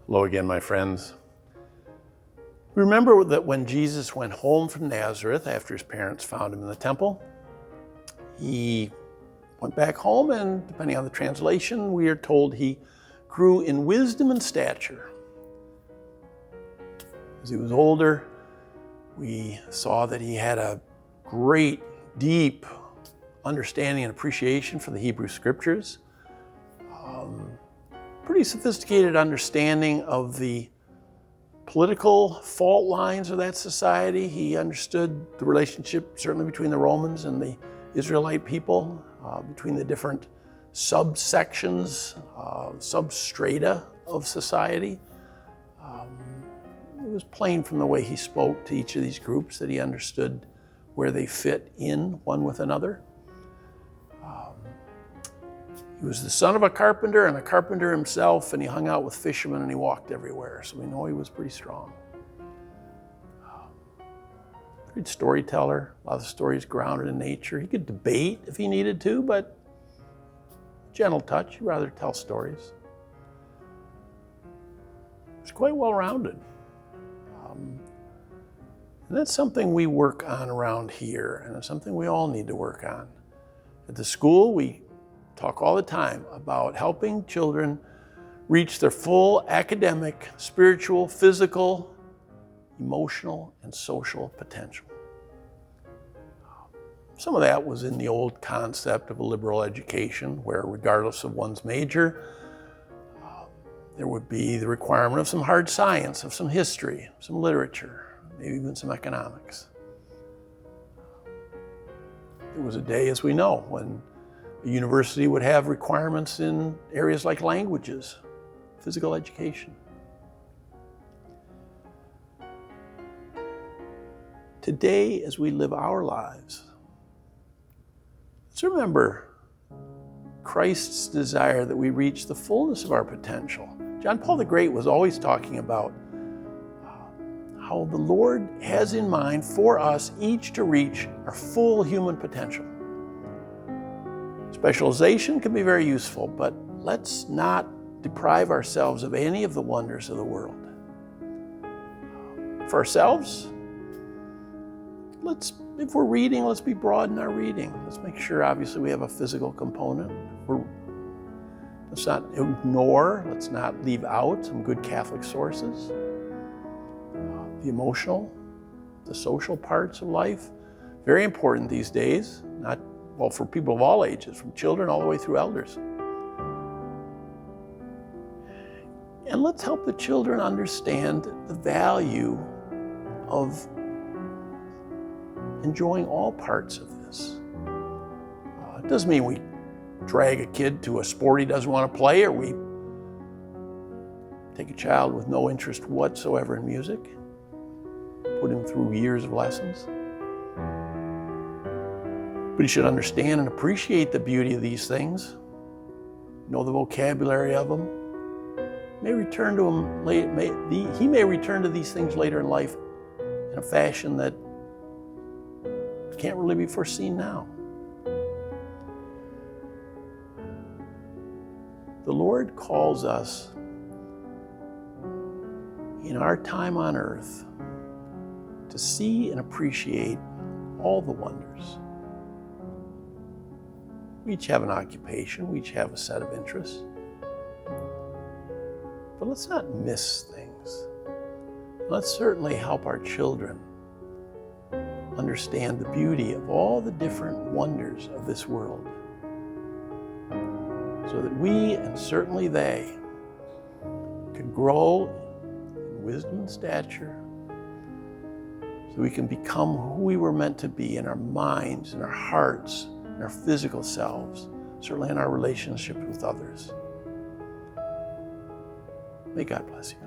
Hello again, my friends. Remember that when Jesus went home from Nazareth after his parents found him in the temple, he went back home, and depending on the translation, we are told he grew in wisdom and stature. As he was older, we saw that he had a great, deep understanding and appreciation for the Hebrew Scriptures. Pretty sophisticated understanding of the political fault lines of that society. He understood the relationship certainly between the Romans and the Israelite people, between the different subsections, substrata of society. It was plain from the way he spoke to each of these groups that he understood where they fit in one with another. He was the son of a carpenter and a carpenter himself, and he hung out with fishermen and he walked everywhere, so we know he was pretty strong. Great storyteller, a lot of the stories grounded in nature. He could debate if he needed to, but gentle touch, he'd rather tell stories. He was quite well-rounded. And that's something we work on around here, and it's something we all need to work on. At the school, we talk all the time about helping children reach their full academic, spiritual, physical, emotional, and social potential. Some of that was in the old concept of a liberal education, where regardless of one's major, there would be the requirement of some hard science, of some history, some literature, maybe even some economics. There was a day, as we know, when the university would have requirements in areas like languages, physical education. Today, as we live our lives, let's remember Christ's desire that we reach the fullness of our potential. John Paul the Great was always talking about how the Lord has in mind for us each to reach our full human potential. Specialization can be very useful, but let's not deprive ourselves of any of the wonders of the world. For ourselves, if we're reading, let's be broad in our reading. Let's make sure, obviously, we have a physical component. Let's not ignore, let's not leave out some good Catholic sources. The emotional, the social parts of life, very important these days, for people of all ages, from children all the way through elders. And let's help the children understand the value of enjoying all parts of this. It doesn't mean we drag a kid to a sport he doesn't want to play, or we take a child with no interest whatsoever in music, put him through years of lessons. But he should understand and appreciate the beauty of these things, know the vocabulary of them. He may return to these things later in life in a fashion that can't really be foreseen now. The Lord calls us in our time on earth to see and appreciate all the wonders. We each have an occupation, we each have a set of interests. But let's not miss things. Let's certainly help our children understand the beauty of all the different wonders of this world, so that we, and certainly they, can grow in wisdom and stature, so we can become who we were meant to be in our minds, in our hearts, in our physical selves, certainly in our relationships with others. May God bless you.